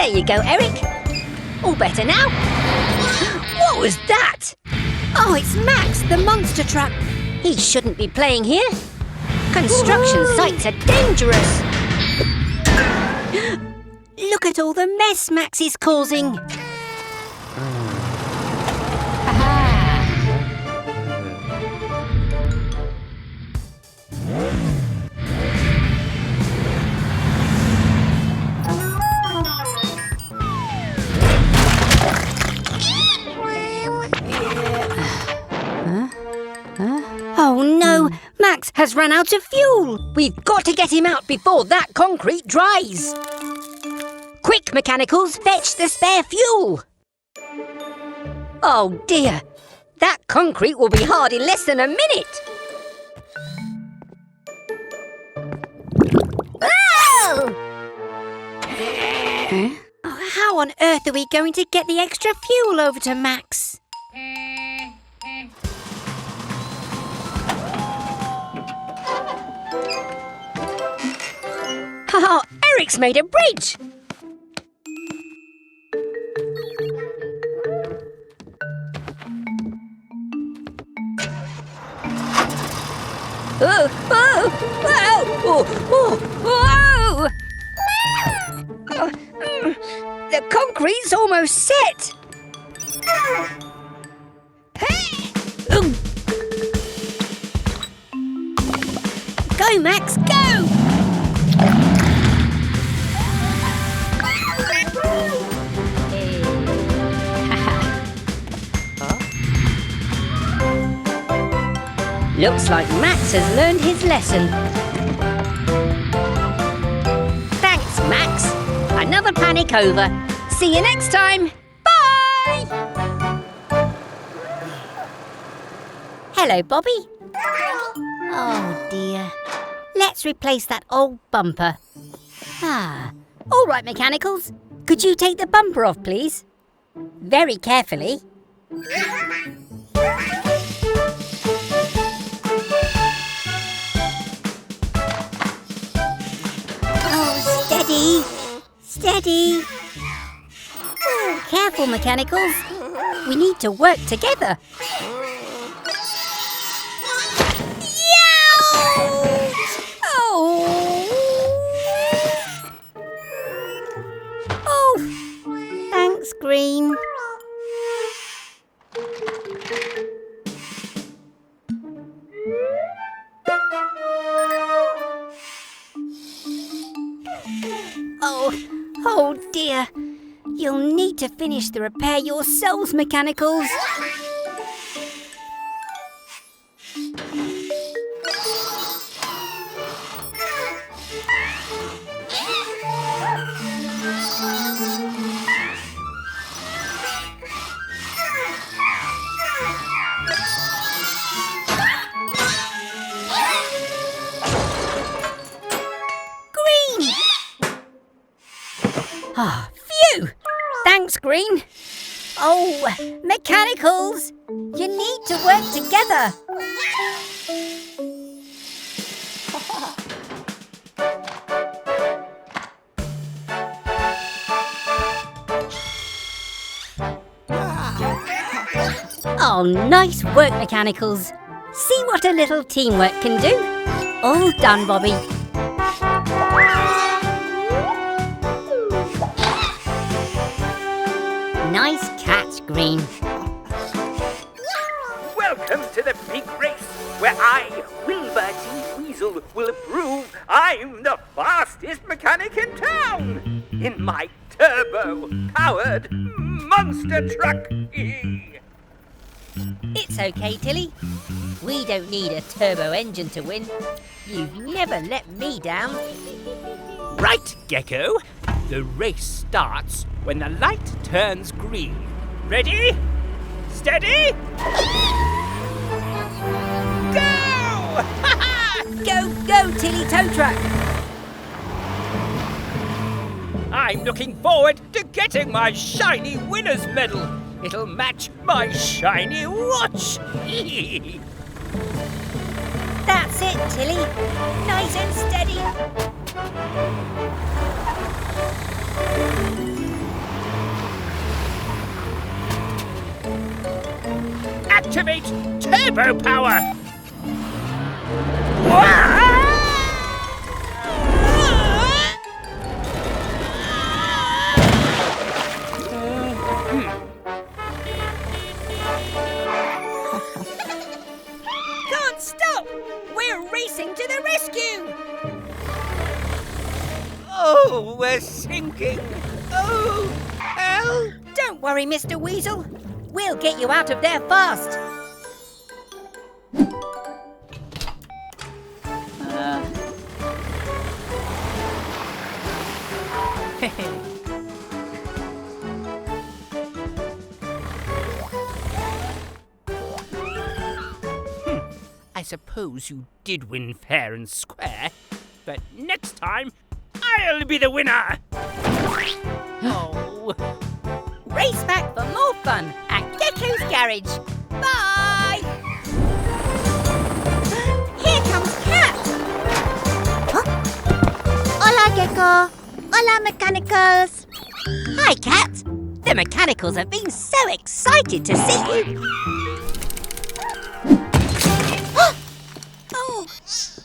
There you go, Eric. All better now. What was that? Oh, it's Max, the monster truck. He shouldn't be playing here. Construction sites are dangerous. Look at all the mess Max is causing. Oh no, Max has run out of fuel. We've got to get him out before that concrete dries. Quick, mechanicals, fetch the spare fuel. Oh dear, that concrete will be hard in less than a minute. Oh! Oh, how on earth are we going to get the extra fuel over to Max? Oh, Eric's made a bridge. Oh, oh, oh, oh, oh, oh. The concrete's almost set. Go, Max, go! Looks like Max has learned his lesson. Thanks, Max. Another panic over. See you next time. Bye! Hello, Bobby. Oh, dear. Let's replace that old bumper. All right, mechanicals. Could you take the bumper off, please? Very carefully. Steady, steady. Oh, careful, mechanicals. We need to work together. Oh, thanks, Green. Oh dear. You'll need to finish the repair yourselves, mechanicals. Phew! Thanks, Green. Oh, mechanicals, you need to work together. Oh, nice work, mechanicals. See what a little teamwork can do. All done, Bobby. Nice catch, Green. Welcome to the big race, where I, Wilbur T. Weasel, will prove I'm the fastest mechanic in town in my turbo-powered monster truck. It's okay, Tilly. We don't need a turbo engine to win. You've never let me down. Right, Gecko. The race starts when the light turns green. Ready? Steady? Go! Go, go, Tilly Tow Truck. I'm looking forward to getting my shiny winner's medal. It'll match my shiny watch. That's it, Tilly. Nice and steady. Activate turbo power! Can't stop! We're racing to the rescue! Oh, we're sinking! Oh, help! Don't worry, Mr. Weasel. We'll get you out of there fast. I suppose you did win fair and square, but next time, I'll be the winner! Oh. Race back for more fun at Gecko's garage. Bye! Here comes Cat. Hola, Gecko. Hola, mechanicals. Hi, Cat. The mechanicals have been so excited to see you. Oh,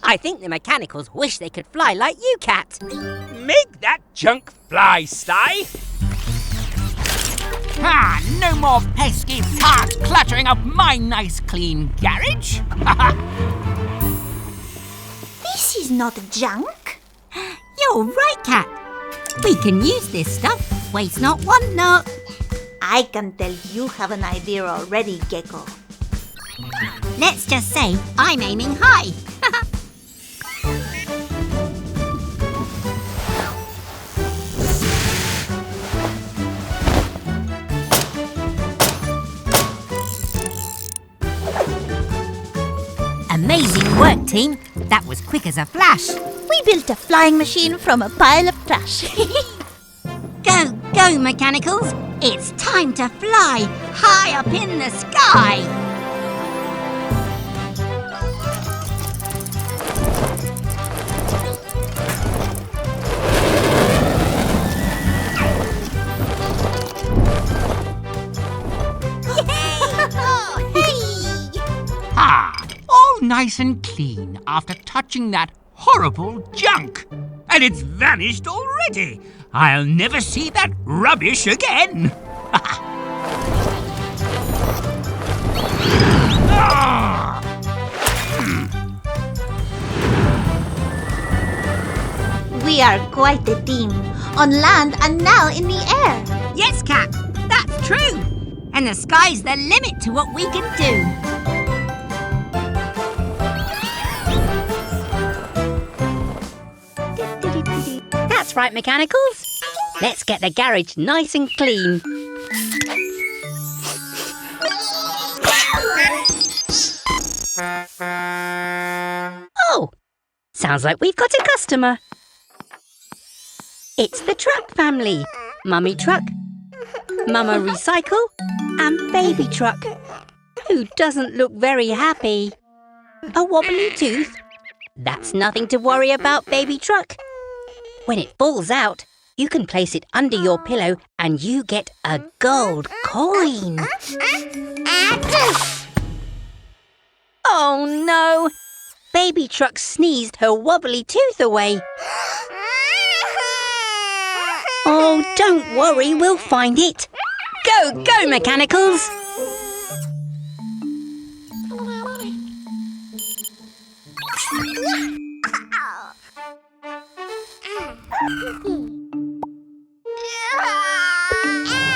I think the mechanicals wish they could fly like you, Cat. Make that junk fly, Sly! Ah, no more pesky cars cluttering up my nice clean garage. This is not junk. You're right, Cat. We can use this stuff. Waste not, want not. I can tell you have an idea already, Gecko. Let's just say I'm aiming high. Amazing work, team. That was quick as a flash. We built a flying machine from a pile of trash. Go, go, mechanicals. It's time to fly high up in the sky. Ah, all nice and clean after touching that horrible junk. And it's vanished already. I'll never see that rubbish again. Ah! We are quite a team, on land and now in the air. Yes, Cat, that's true. And the sky's the limit to what we can do. That's right, mechanicals. Let's get the garage nice and clean. Oh, sounds like we've got a customer. It's the Truck family. Mummy Truck, Mama Recycle, and Baby Truck, who doesn't look very happy. A wobbly tooth? That's nothing to worry about, Baby Truck. When it falls out, you can place it under your pillow and you get a gold coin. Oh no! Baby Truck sneezed her wobbly tooth away. Oh, don't worry, we'll find it. Go, go, mechanicals!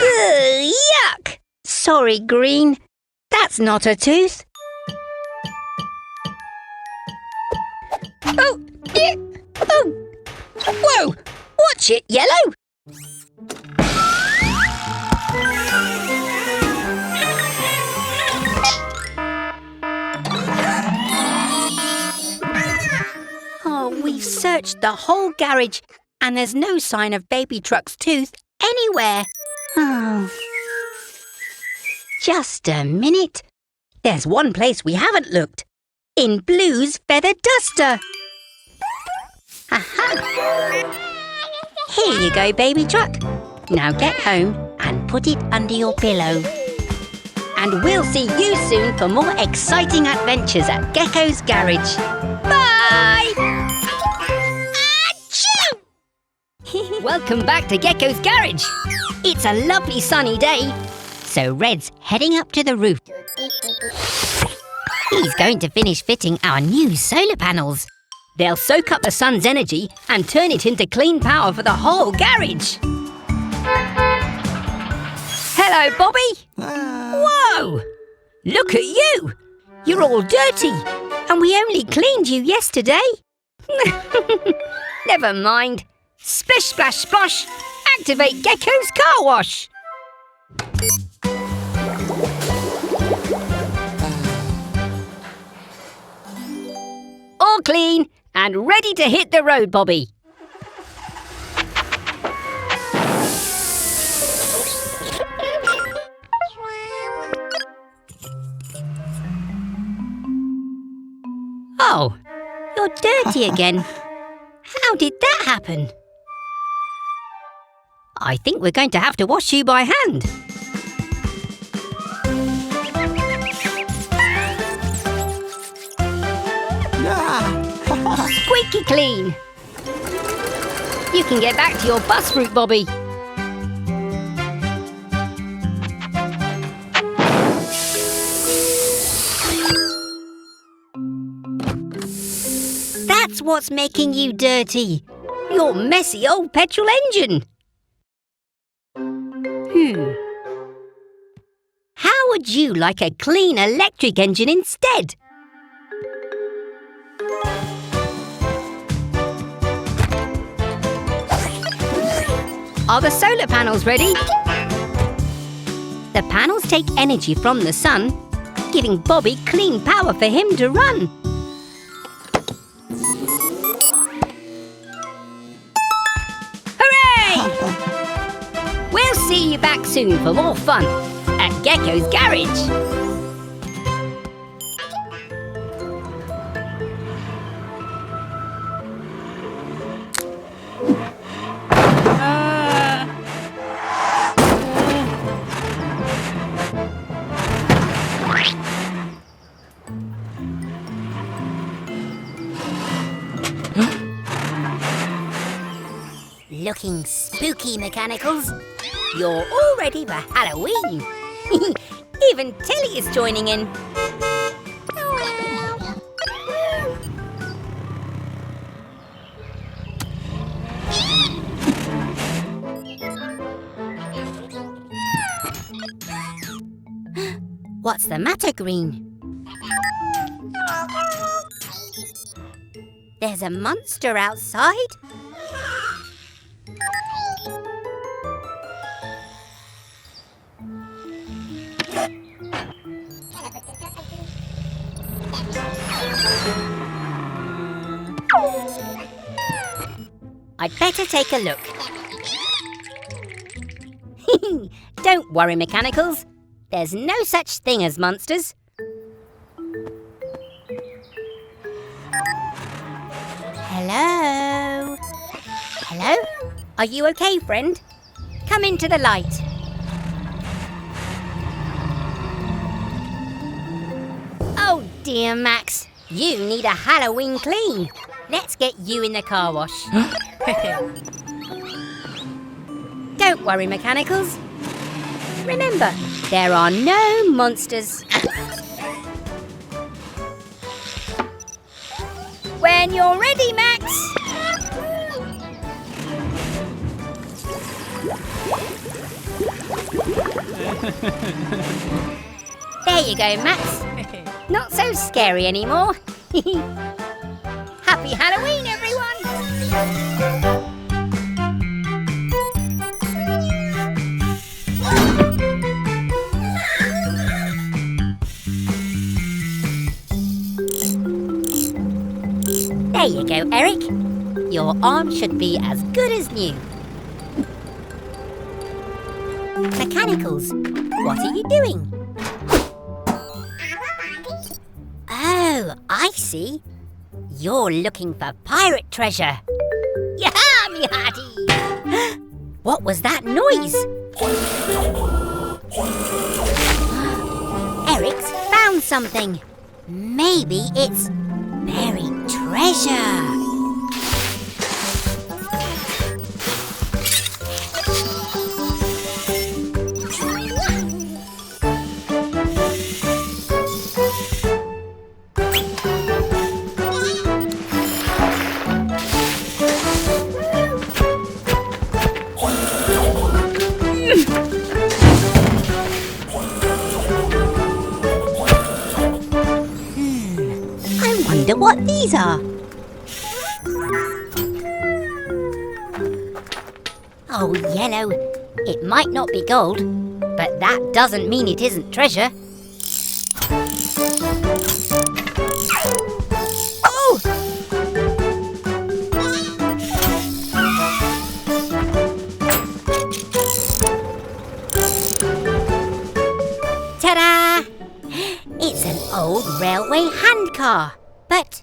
Ugh, yuck! Sorry, Green. That's not a tooth. Oh, yeah. Oh, whoa! Watch it, Yellow! Oh, we've searched the whole garage and there's no sign of Baby Truck's tooth anywhere. Oh. Just a minute. There's one place we haven't looked. In Blue's feather duster. Aha! Here you go, Baby Truck. Now get home and put it under your pillow. And we'll see you soon for more exciting adventures at Gecko's Garage. Bye! Achoo! Welcome back to Gecko's Garage. It's a lovely sunny day, so Red's heading up to the roof. He's going to finish fitting our new solar panels. They'll soak up the sun's energy and turn it into clean power for the whole garage. Hello, Bobby. Whoa! Look at you. You're all dirty, and we only cleaned you yesterday. Never mind. Splish, splash, splosh. Activate Gecko's car wash. All clean and ready to hit the road, Bobby. Oh, you're dirty again. How did that happen? I think we're going to have to wash you by hand. Squeaky clean. You can get back to your bus route, Bobby. That's what's making you dirty. Your messy old petrol engine. How would you like a clean electric engine instead? Are the solar panels ready? The panels take energy from the sun, giving Bobby clean power for him to run. Hooray! We'll see you back soon for more fun at Gecko's Garage. Looking spooky, Mechanicals. You're all ready for Halloween. Even Tilly is joining in. What's the matter, Green? There's a monster outside? I'd better take a look. Don't worry, Mechanicals. There's no such thing as monsters. Hello? Hello? Are you okay, friend? Come into the light. Oh dear, Max. You need a Halloween clean. Let's get you in the car wash. Don't worry, Mechanicals. Remember, there are no monsters. When you're ready, Max. There you go, Max. Not so scary anymore. Happy Halloween, everyone! There you go, Eric. Your arm should be as good as new. Mechanicals, what are you doing? Oh, I see. You're looking for pirate treasure. Yaha, me hearty! What was that noise? Eric's found something. Maybe it's buried treasure. Wonder what these are. Oh, yellow. It might not be gold, but that doesn't mean it isn't treasure. Oh! Ta-da! It's an old railway handcar. But,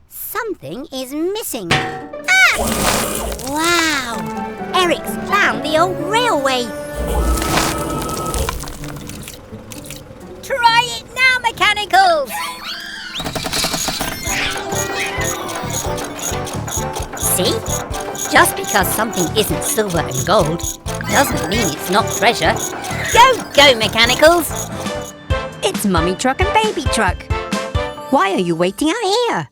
something is missing. Ah! Wow! Eric's found the old railway. Try it now, mechanicals! See? Just because something isn't silver and gold doesn't mean it's not treasure. Go, mechanicals! It's Mummy Truck and Baby Truck. Why are you waiting out here?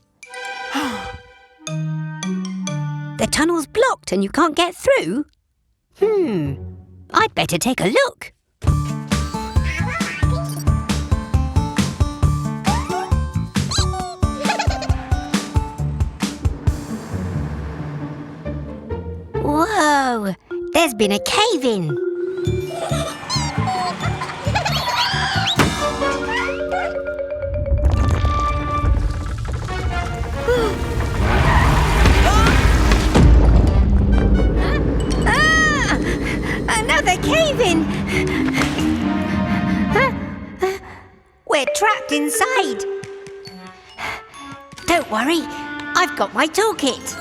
The tunnel's blocked and you can't get through? I'd better take a look. Whoa! There's been a cave-in. Another cave-in! We're trapped inside. Don't worry, I've got my toolkit.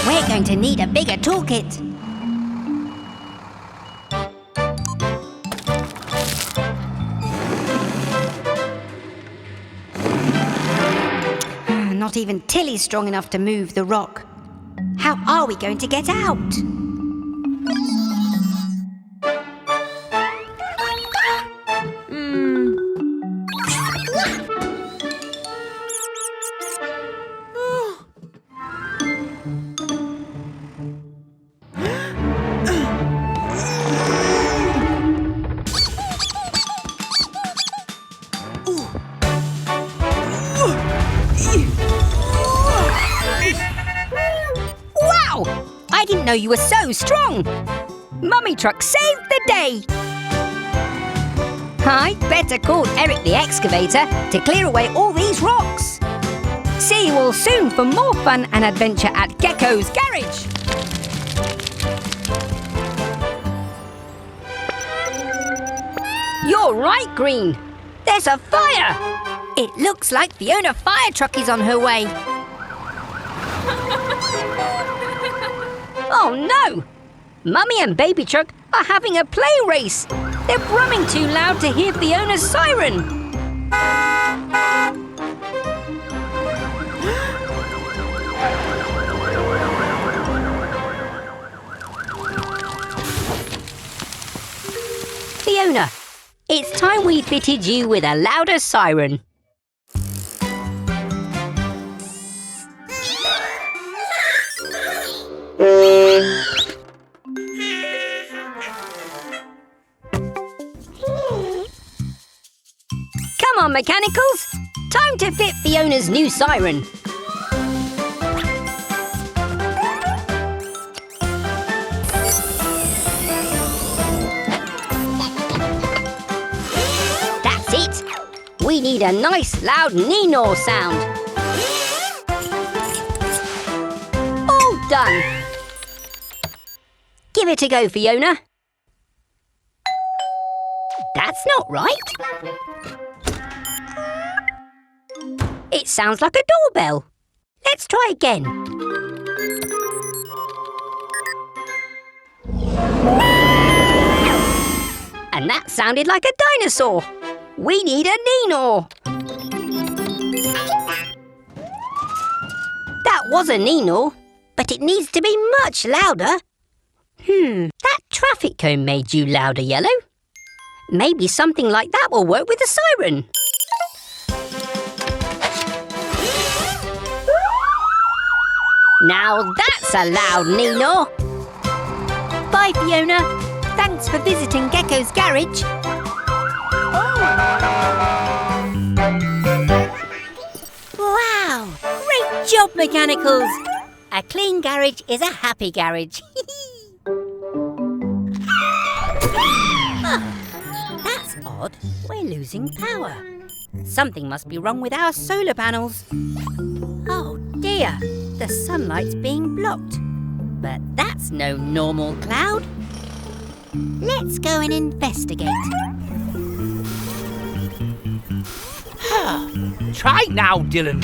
We're going to need a bigger toolkit. Not even Tilly's strong enough to move the rock. How are we going to get out? I didn't know you were so strong! Mummy Truck saved the day! I'd better call Eric the Excavator to clear away all these rocks. See you all soon for more fun and adventure at Gecko's Garage! You're right, Green. There's a fire! It looks like Fiona Fire Truck is on her way. Oh no! Mummy and Baby Truck are having a play race. They're brumming too loud to hear Fiona's siren. Fiona, it's time we fitted you with a louder siren. Come on, mechanicals! Time to fit Fiona's new siren. That's it! We need a nice loud nee-naw sound. All done! Give it a go, Fiona. That's not right. It sounds like a doorbell. Let's try again. And that sounded like a dinosaur. We need a Nino. That was a Nino, but it needs to be much louder. That traffic cone made you louder, Yellow. Maybe something like that will work with the siren. Now that's a loud Nino. Bye, Fiona. Thanks for visiting Gecko's garage. Wow! Great job, Mechanicals! A clean garage is a happy garage. That's odd. We're losing power. Something must be wrong with our solar panels. Oh dear, the sunlight's being blocked. But that's no normal cloud. Let's go and investigate. Try now, Dylan.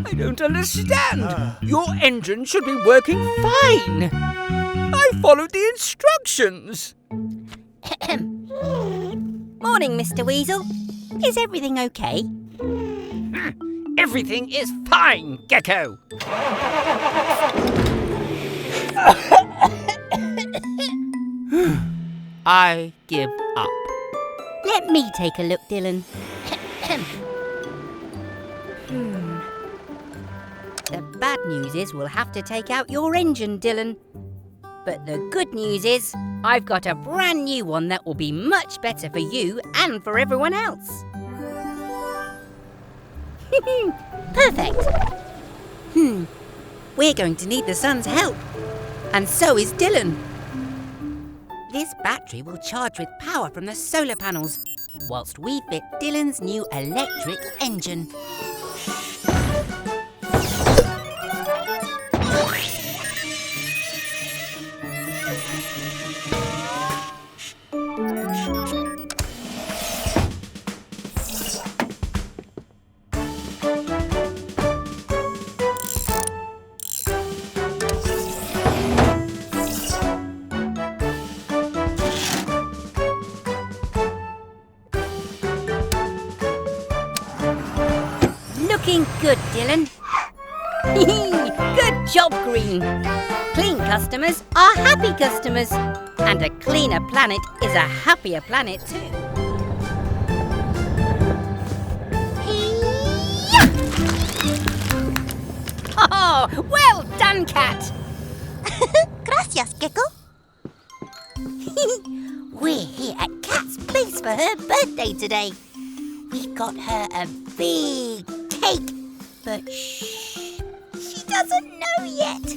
I don't understand. Your engine should be working fine. I followed the instructions. Morning, Mr. Weasel. Is everything okay? Everything is fine, Gecko. I give up. Let me take a look, Dylan. The bad news is we'll have to take out your engine, Dylan. But the good news is I've got a brand new one that will be much better for you and for everyone else. Perfect. We're going to need the sun's help. And so is Dylan. This battery will charge with power from the solar panels, whilst we fit Dylan's new electric engine. Looking good, Dylan. Good job, Green. Clean customers are happy customers. And a cleaner planet is a happier planet too. Oh, well done, Cat. Gracias, Gecko. We're here at Cat's place for her birthday today. We got her a big cake, but shh, she doesn't know yet.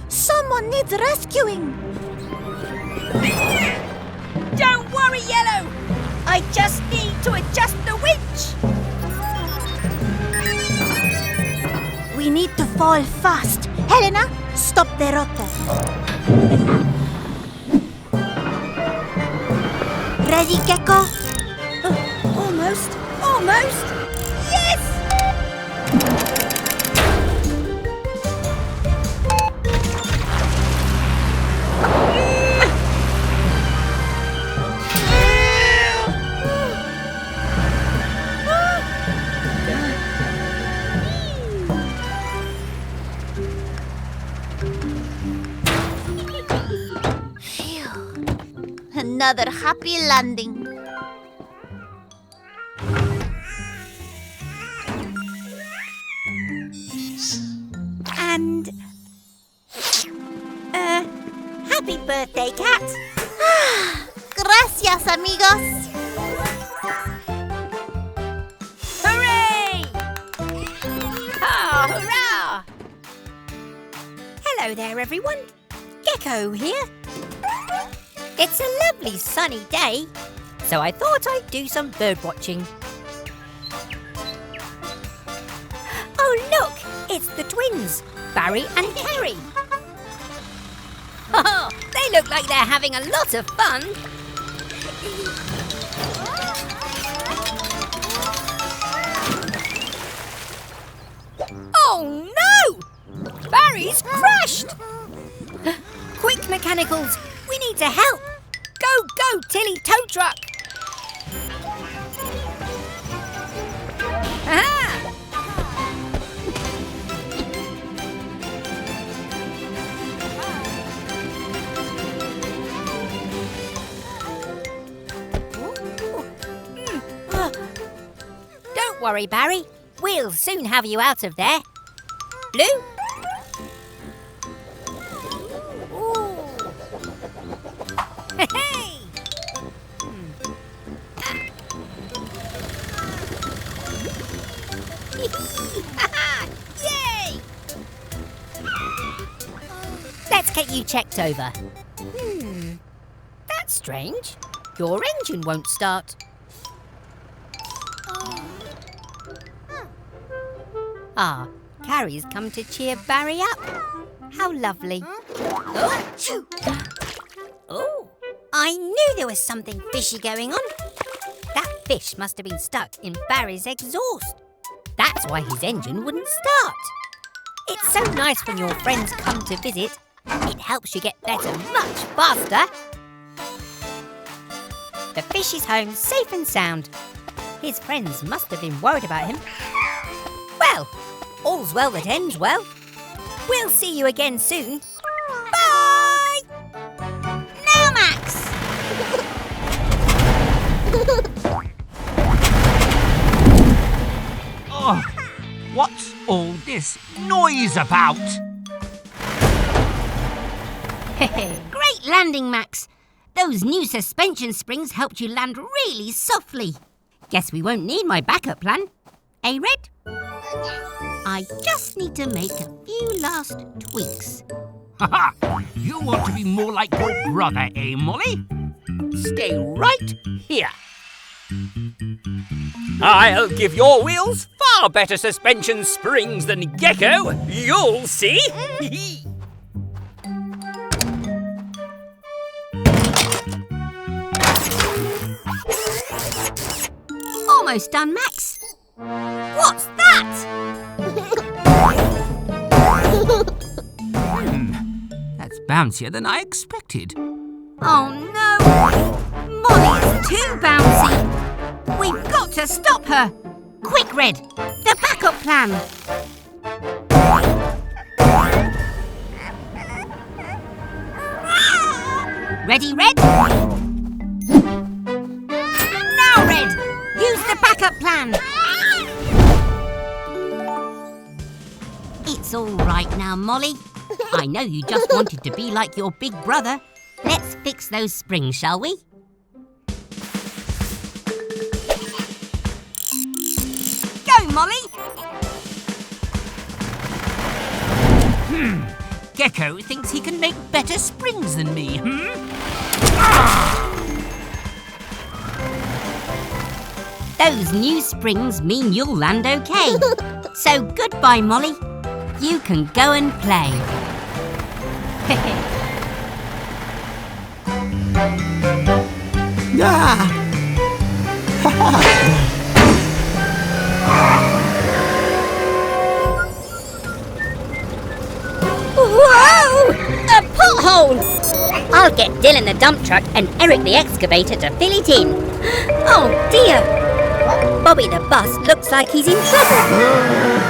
Someone needs rescuing. Don't worry, Yellow. I just need to adjust the winch. We need to fall fast. Helena, stop the rotor. Ready, Gecko? Almost. Yes! Another happy landing. And... happy birthday, Cat. Gracias, amigos. Hooray! Hurrah! Hello there, everyone. Gecko here. It's a lovely sunny day, so I thought I'd do some bird watching. Oh, look! It's the twins, Barry and Kerry. Oh, they look like they're having a lot of fun. Oh no! Barry's crashed! Quick, mechanicals! We need to help! Go, go, Tilly tow truck! Aha! Don't worry, Barry. We'll soon have you out of there. Blue? Ooh. Hey! Yay! Let's get you checked over. That's strange. Your engine won't start. Ah, Carrie's come to cheer Barry up. How lovely. Oh, I knew there was something fishy going on. That fish must have been stuck in Barry's exhaust. That's why his engine wouldn't start. It's so nice when your friends come to visit. It helps you get better much faster. The fish is home safe and sound. His friends must have been worried about him. Well, all's well that ends well. We'll see you again soon. Bye! Now, Max! Oh, what's all this noise about? Great landing, Max. Those new suspension springs helped you land really softly. Guess we won't need my backup plan. Eh, Red? I just need to make a few last tweaks. Ha ha! You want to be more like your brother, eh, Molly? Stay right here. I'll give your wheels far better suspension springs than Gecko. You'll see. Almost done, Max. What's that? That's bouncier than I expected. Oh no! Molly's too bouncy! We've got to stop her! Quick, Red! The backup plan! Ready, Red? Now, Red! Use the backup plan! It's all right now, Molly. I know you just wanted to be like your big brother. Let's fix those springs, shall we? Go, Molly! Gecko thinks he can make better springs than me, Those new springs mean you'll land okay. So goodbye, Molly. You can go and play. Whoa! A pothole! I'll get Dylan the dump truck and Eric the excavator to fill it in. Oh dear! Bobby the bus looks like he's in trouble.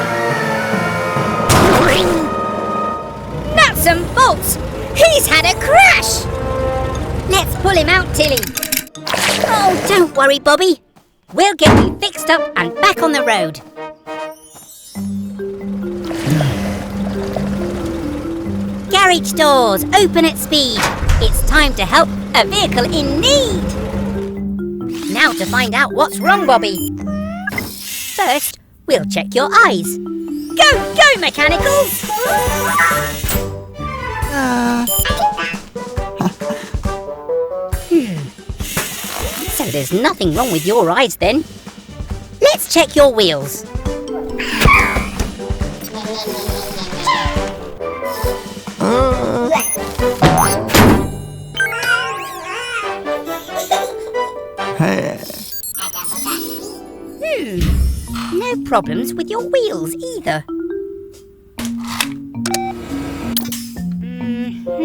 Nuts and bolts! He's had a crash! Let's pull him out, Tilly. Oh, don't worry, Bobby. We'll get you fixed up and back on the road. Garage doors, open at speed. It's time to help a vehicle in need. Now to find out what's wrong, Bobby. First, we'll check your eyes. Go, Mechanicals! So there's nothing wrong with your rides then. Let's check your wheels. No problems with your wheels either.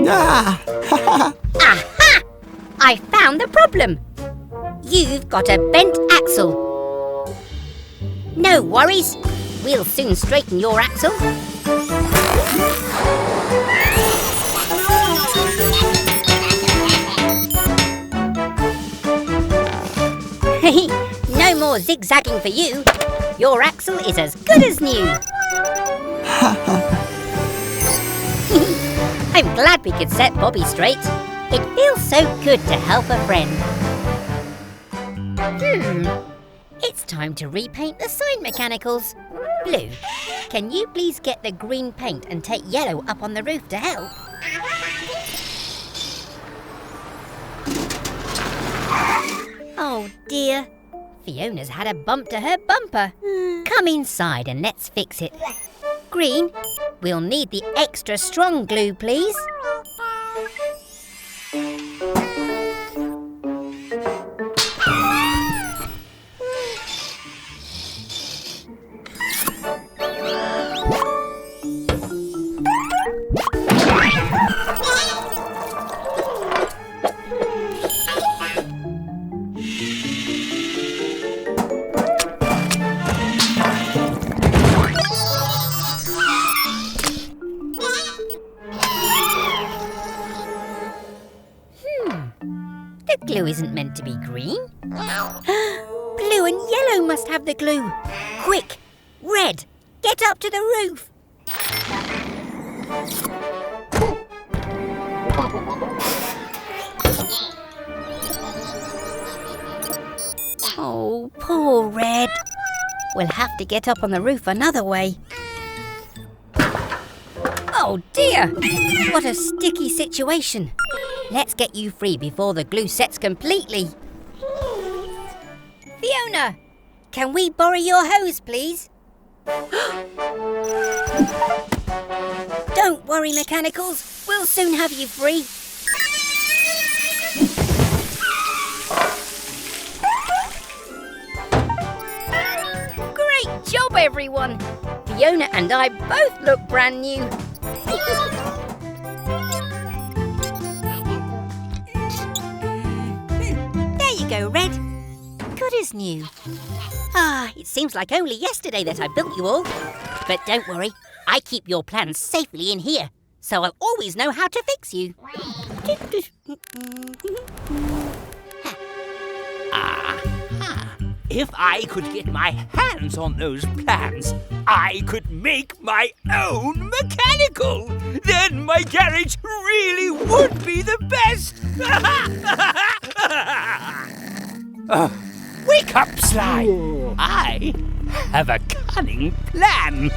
Aha! I found the problem. You've got a bent axle. No worries. We'll soon straighten your axle. No more zigzagging for you. Your axle is as good as new. I'm glad we could set Bobby straight. It feels so good to help a friend. It's time to repaint the sign, Mechanicals. Blue, can you please get the green paint and take yellow up on the roof to help? Oh dear, Fiona's had a bump to her bumper. Come inside and let's fix it. Green, we'll need the extra strong glue, please. Glue isn't meant to be green. Blue and yellow must have the glue. Quick, red, get up to the roof. Oh, poor Red. We'll have to get up on the roof another way. Oh dear, what a sticky situation. Let's get you free before the glue sets completely. Fiona, can we borrow your hose, please? Don't worry, Mechanicals. We'll soon have you free. Great job, everyone. Fiona and I both look brand new. Go, Red. Good as new. It seems like only yesterday that I built you all. But don't worry, I keep your plans safely in here, so I'll always know how to fix you. If I could get my hands on those plans, I could make my own mechanical. Then my garage really would be the best. Wake up, Sly. I have a cunning plan.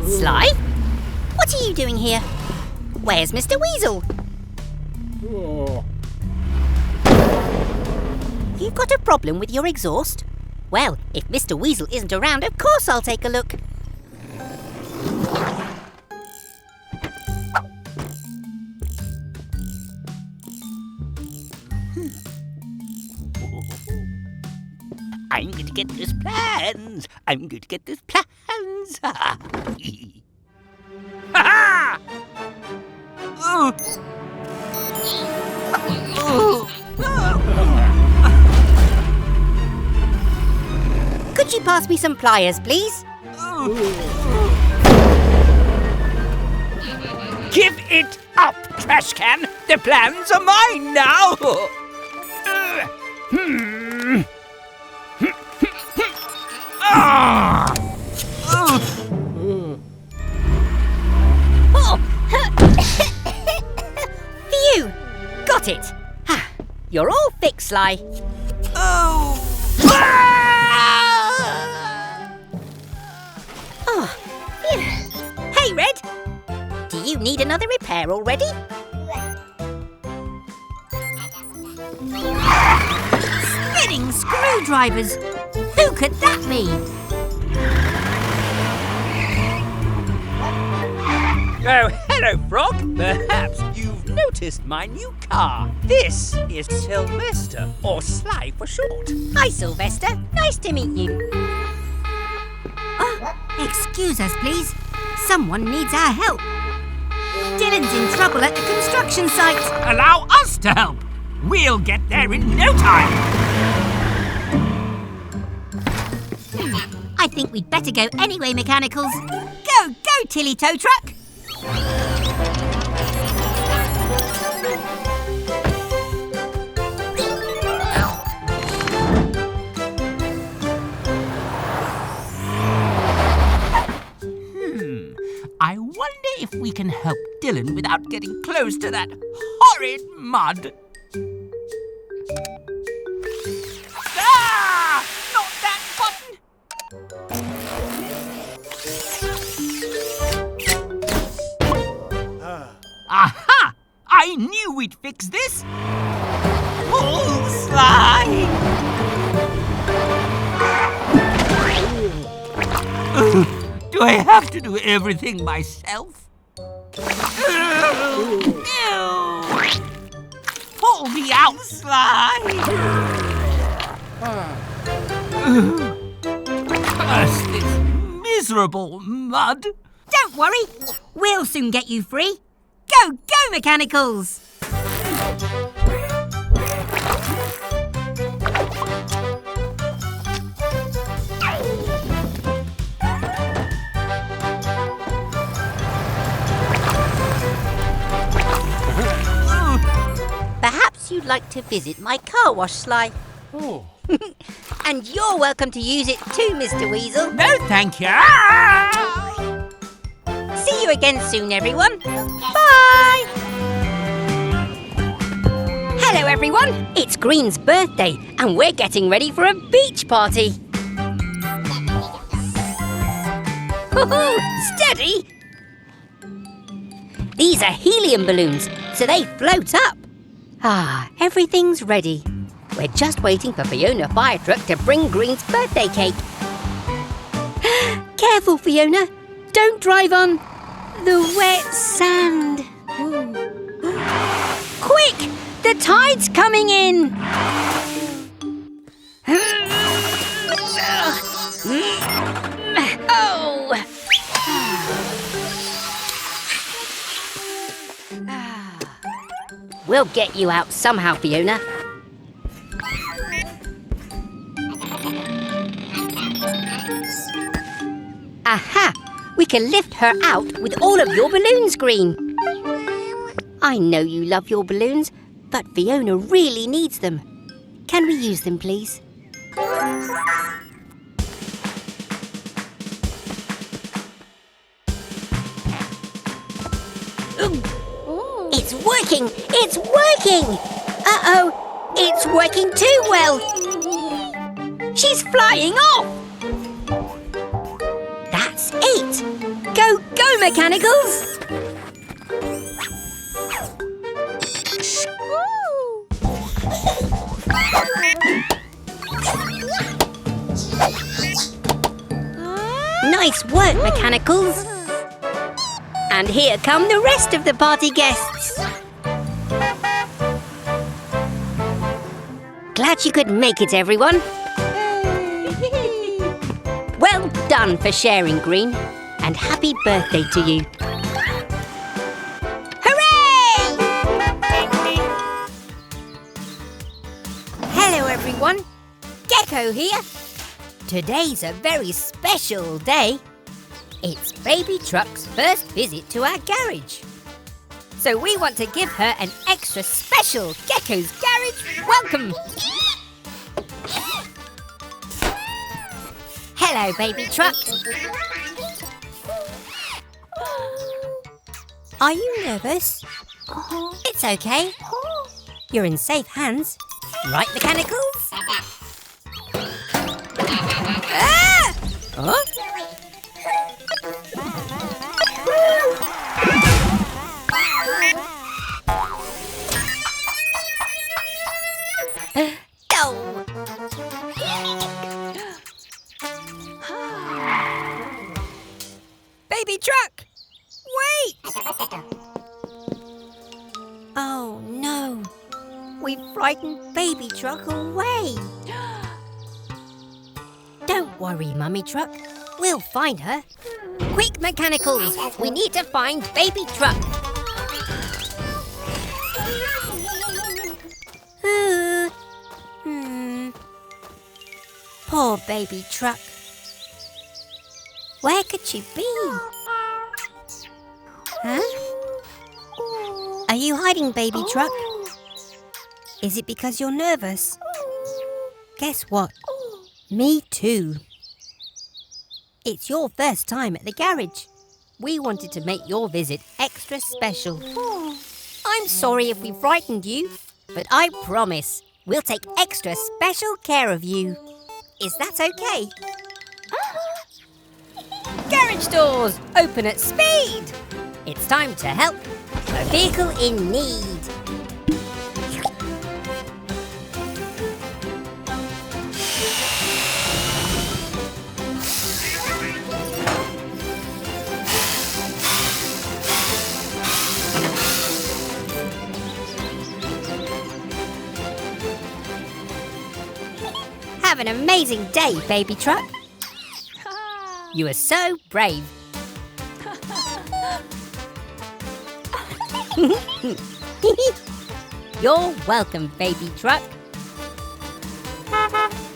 Sly? What are you doing here? Where's Mr. Weasel? You've got a problem with your exhaust? Well, if Mr. Weasel isn't around, of course I'll take a look. I'm going to get those plans. I'm going to get those plans. Ha-ha! Could you pass me some pliers, please? Give it up, trash can. The plans are mine now. Phew! Got it. You're all fixed, Sly. Oh! need another repair already? Spinning screwdrivers! Who could that be? Oh, hello, Frog. Perhaps you've noticed my new car. This is Sylvester, or Sly for short. Hi, Sylvester. Nice to meet you. Oh, excuse us, please. Someone needs our help. Dylan's in trouble at the construction site. Allow us to help. We'll get there in no time. I think we'd better go anyway, Mechanicals. Go, Tilly Tow Truck. I wonder if we can help Dylan without getting close to that horrid mud. Ah! Not that button! Aha! I knew we'd fix this! Pull, Sly! Do I have to do everything myself? Pull me out, Sly! Curse this miserable mud! Don't worry. We'll soon get you free. Go, Mechanicals. Perhaps you'd like to visit my car wash, Sly. Oh. And you're welcome to use it too, Mr. Weasel. No, thank you. See you again soon, everyone. Bye! Hello, everyone. It's Green's birthday, and we're getting ready for a beach party. Woohoo! Steady! These are helium balloons, so they float up. Ah, everything's ready. We're just waiting for Fiona Fire Truck to bring Green's birthday cake. Careful, Fiona. Don't drive on the wet sand. Ooh. Quick! The tide's coming in. Oh! We'll get you out somehow, Fiona. Aha! We can lift her out with all of your balloons, Green. I know you love your balloons, but Fiona really needs them. Can we use them, please? It's working! It's working! Uh-oh! It's working too well! She's flying off! That's it! Go, Mechanicals! Nice work, Mechanicals! And here come the rest of the party guests. Glad you could make it, everyone. Well done for sharing, Green. And happy birthday to you. Hooray! Hello, everyone. Gecko here. Today's a very special day. It's Baby Truck's first visit to our garage. So we want to give her an extra special Gecko's Garage welcome. Hello, Baby Truck. Are you nervous? It's okay. You're in safe hands. Right, Mechanicals? Ah! Huh? Oh no, we frightened Baby Truck away. Don't worry, Mummy Truck. We'll find her. Quick, Mechanicals! We need to find Baby Truck. Poor Baby Truck. Where could she be? Huh? Are you hiding, Baby Truck? Is it because you're nervous? Guess what? Me too. It's your first time at the garage. We wanted to make your visit extra special. I'm sorry if we frightened you, but I promise we'll take extra special care of you. Is that okay? Garage doors open at speed. It's time to help a vehicle in need. Have an amazing day, Baby Truck. You are so brave. You're welcome, Baby Truck.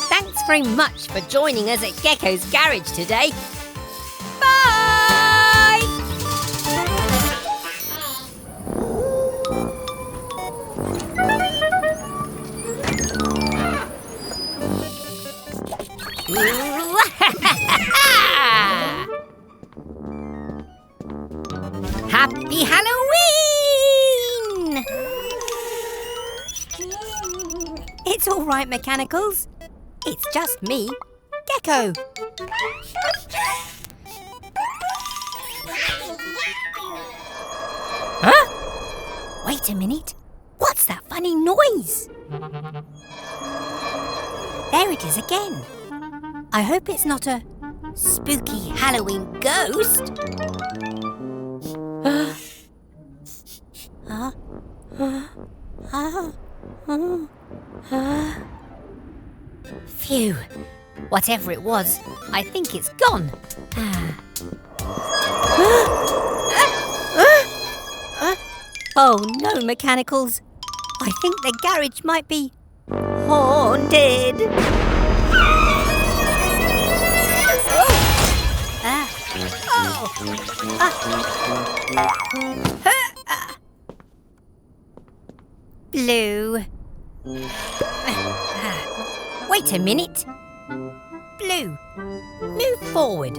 Thanks very much for joining us at Gecko's garage today. Bye! Happy Halloween! It's all right, Mechanicals. It's just me, Gecko. Huh? Wait a minute. What's that funny noise? There it is again. I hope it's not a spooky Halloween ghost. Phew. Whatever it was, I think it's gone. Oh no, Mechanicals. I think the garage might be haunted. Blue. Wait a minute. Blue, move forward.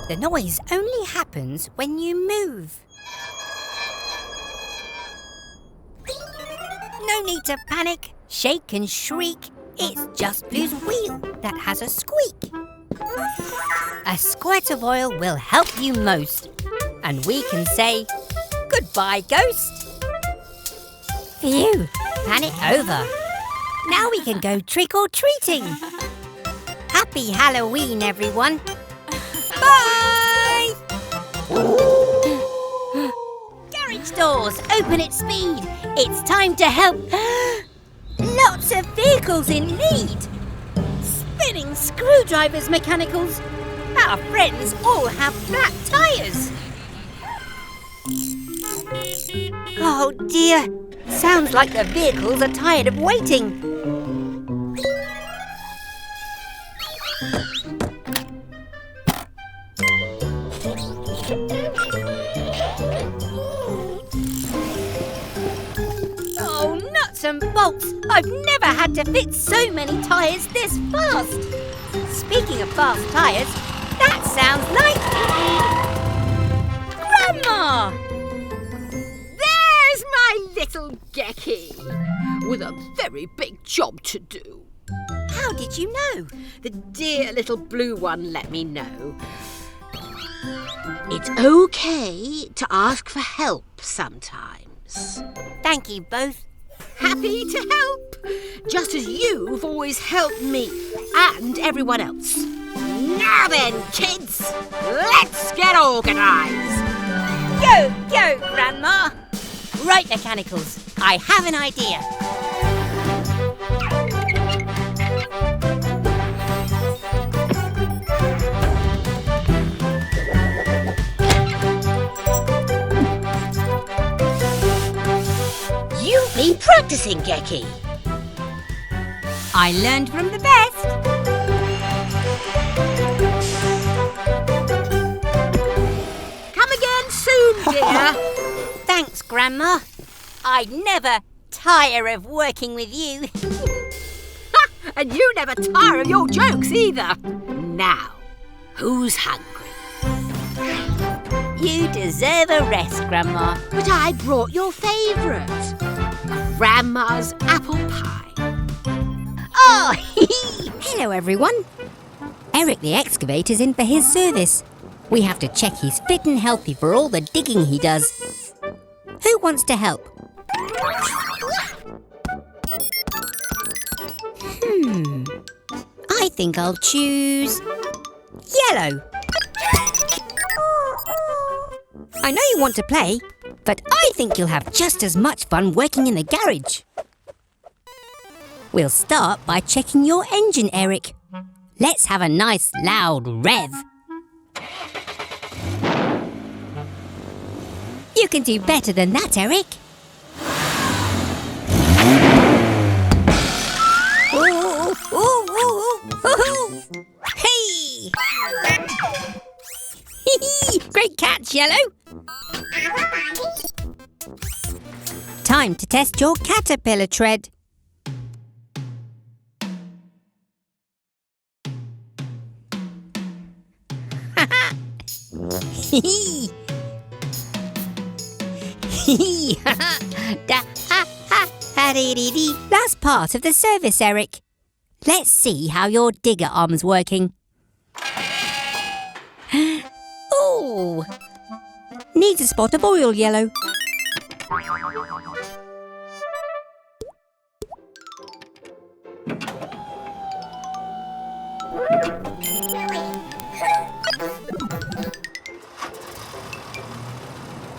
The noise only happens when you move. No need to panic, shake and shriek. It's just Blue's wheel that has a squeak. A squirt of oil will help you most. And we can say, goodbye, ghost. Phew, panic over. Now we can go trick-or-treating. Happy Halloween, everyone. Bye! Garage doors open at speed. It's time to help lots of vehicles in need. Spinning screwdrivers, Mechanicals. Our friends all have flat tyres. Oh dear. Sounds like the vehicles are tired of waiting. Oh, nuts and bolts! I've never had to fit so many tyres this fast. Speaking of fast tyres, that sounds like Grandma! There's my little Gecky, with a very big job to do. How did you know? The dear little blue one let me know. It's okay to ask for help sometimes. Thank you both. Happy to help, just as you've always helped me and everyone else. Now then, kids, let's get organised. Go, go, Grandma! Right, Mechanicals, I have an idea. You've been practising, Gecko. I learned from the best. Come again soon, dear. Thanks, Grandma. I'd never tire of working with you. And you never tire of your jokes either. Now, who's hungry? You deserve a rest, Grandma. But I brought your favourite, Grandma's apple pie. Oh, hello, everyone. Eric the Excavator's in for his service. We have to check he's fit and healthy for all the digging he does. Who wants to help? I think I'll choose yellow. I know you want to play, but I think you'll have just as much fun working in the garage. We'll start by checking your engine, Eric. Let's have a nice loud rev. You can do better than that, Eric. Ooh, ooh, ooh, ooh, ooh. Hey! Great catch, Yellow. Time to test your caterpillar tread. That's part of the service, Eric. Let's see how your digger arm's working. Ooh! Needs a spot of oil, Yellow.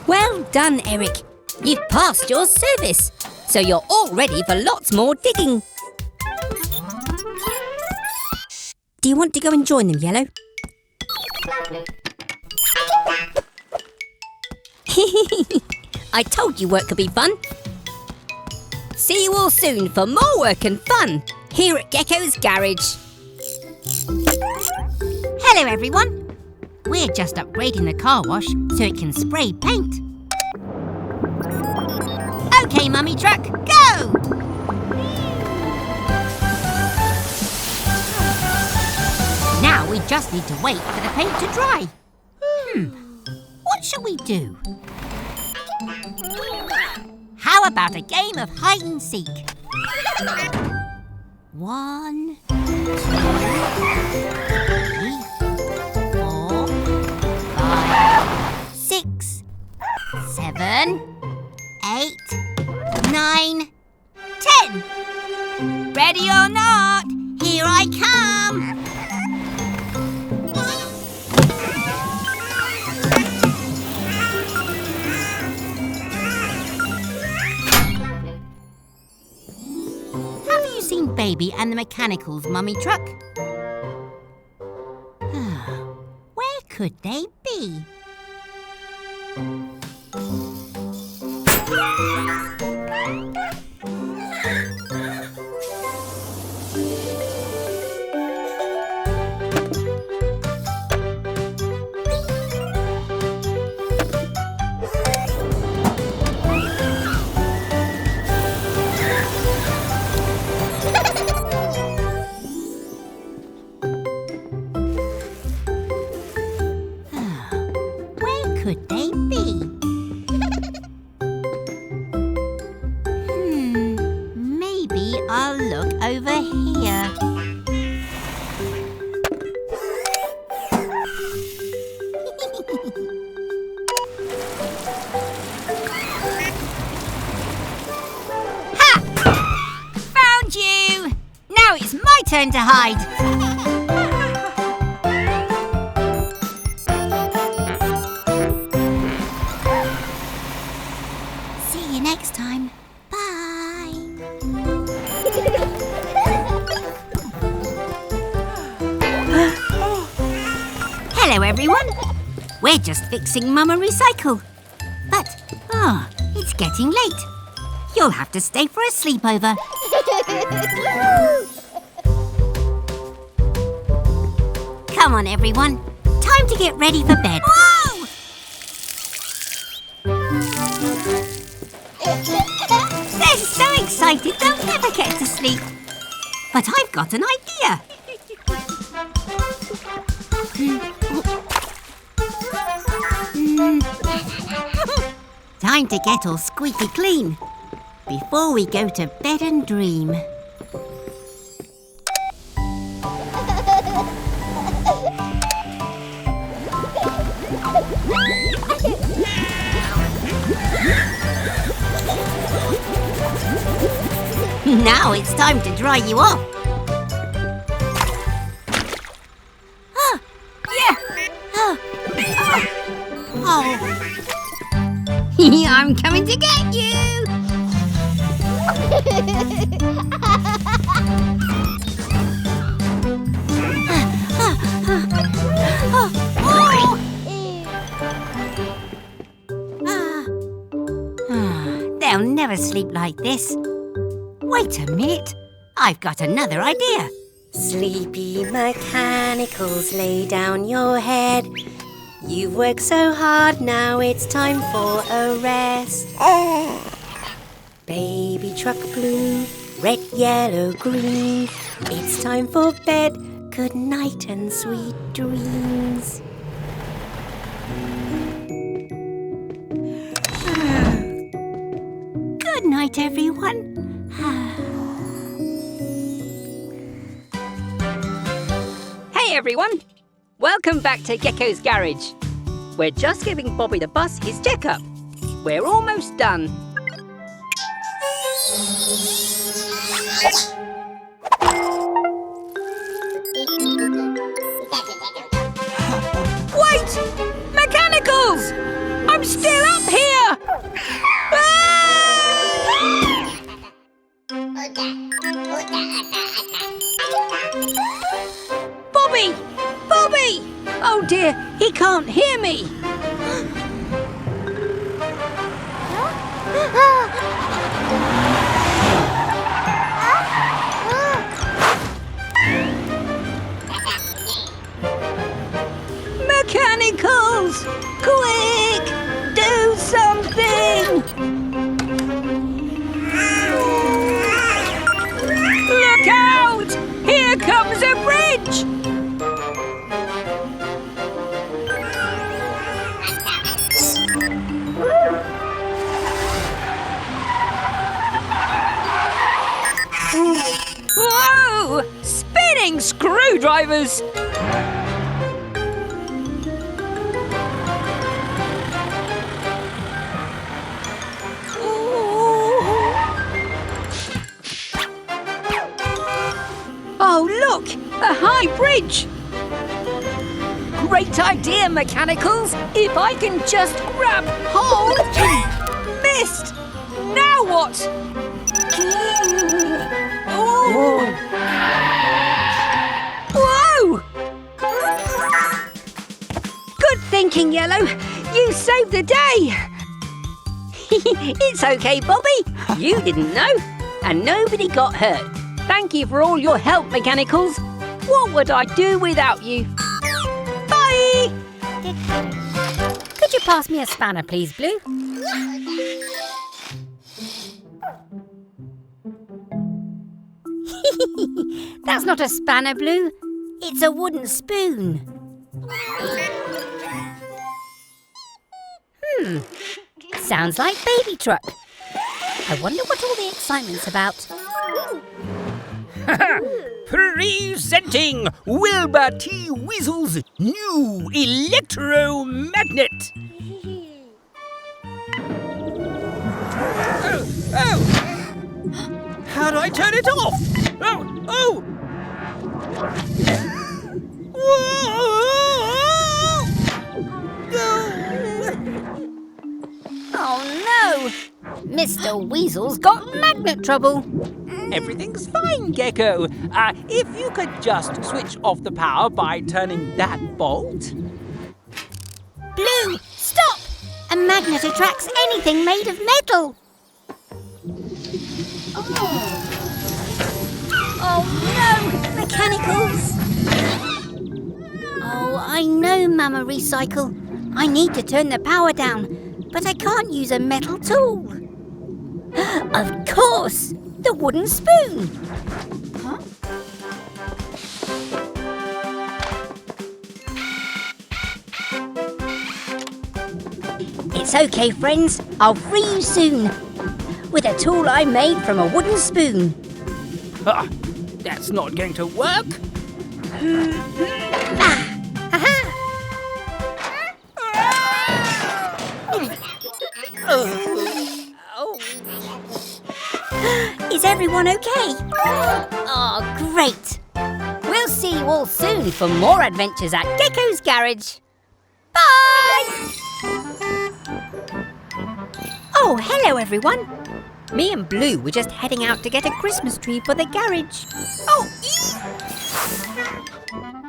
Well done, Eric. You've passed your service, so you're all ready for lots more digging. Do you want to go and join them, Yellow? I told you work could be fun. See you all soon for more work and fun here at Gecko's Garage. Hello, everyone. We're just upgrading the car wash so it can spray paint. OK, Mummy Truck, go! Now we just need to wait for the paint to dry. What shall we do? How about a game of hide and seek? 1, 2, 3, 4, 5, 6, 7, 8, 9, 10. Ready or not, here I come. Have you seen Baby and the Mechanicals, Mummy Truck? Where could they be? Could they be? Maybe I'll look over here. Ha! Found you! Now it's my turn to hide. Hello, everyone. We're just fixing Mama Recycle. But, it's getting late. You'll have to stay for a sleepover. Come on, everyone. Time to get ready for bed. Whoa! They're so excited they'll never get to sleep. But I've got an idea. Time to get all squeaky clean before we go to bed and dream. Now it's time to dry you off. I'm coming to get you! They'll never sleep like this. Wait a minute, I've got another idea. Sleepy mechanicals, lay down your head. You've worked so hard, now it's time for a rest. Baby truck blue, red, yellow, green. It's time for bed, good night and sweet dreams. Good night, everyone. Hey everyone! Welcome back to Gecko's garage. We're just giving Bobby the bus his checkup. We're almost done. Wait! Mechanicals! I'm still up here! Bobby! Bobby! Oh dear, he can't hear me! Mechanicals! Quick! Do something! Look out! Here comes a bridge! Whoa! Spinning screwdrivers! Oh, look! A high bridge! Great idea, Mechanicals! If I can just grab hold... Missed! Now what? Whoa! Whoa! Good thinking, Yellow. You saved the day. It's okay, Bobby. You didn't know, and nobody got hurt. Thank you for all your help, Mechanicals. What would I do without you? Bye! Could you pass me a spanner, please, Blue? That's not a spanner, Blue. It's a wooden spoon. Sounds like baby truck. I wonder what all the excitement's about. Presenting Wilbur T. Weasel's new electromagnet. Oh! How do I turn it off? Oh! Oh no! Mr. Weasel's got magnet trouble. Everything's fine, Gecko. If you could just switch off the power by turning that bolt. Blue, stop! A magnet attracts anything made of metal. Oh no, mechanicals! Oh, I know, Mama Recycle. I need to turn the power down, but I can't use a metal tool. Of course! The wooden spoon! Huh? It's okay, friends. I'll free you soon. With a tool I made from a wooden spoon. That's not going to work. Is everyone okay? Oh, great! We'll see you all soon for more adventures at Gecko's Garage. Bye! Oh, hello everyone. Me and Blue were just heading out to get a Christmas tree for the garage. Oh,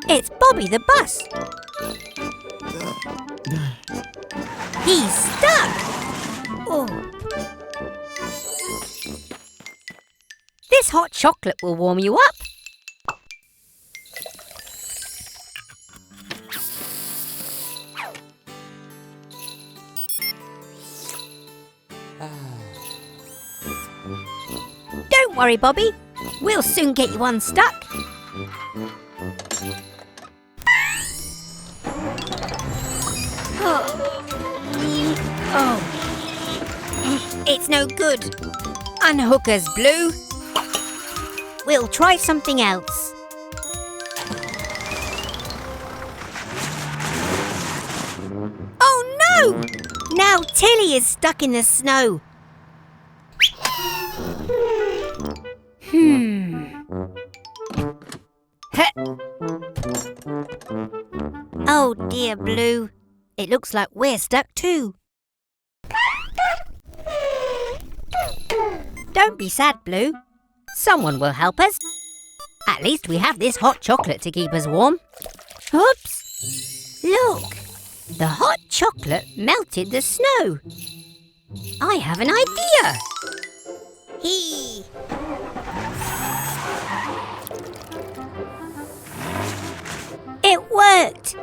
it's Bobby the bus. He's stuck. Oh. This hot chocolate will warm you up. Don't worry, Bobby. We'll soon get you unstuck. Oh. It's no good. Unhook us, Blue. We'll try something else. Oh no! Now Tilly is stuck in the snow. Oh dear, Blue. It looks like we're stuck too. Don't be sad, Blue. Someone will help us. At least we have this hot chocolate to keep us warm. Oops! Look! The hot chocolate melted the snow. I have an idea. Hee! It worked!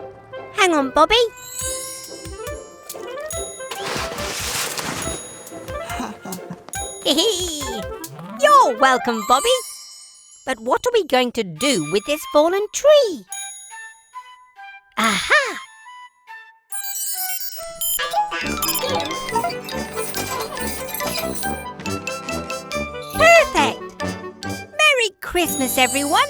Hang on, Bobby. You're welcome, Bobby. But what are we going to do with this fallen tree? Aha! Perfect! Merry Christmas, everyone!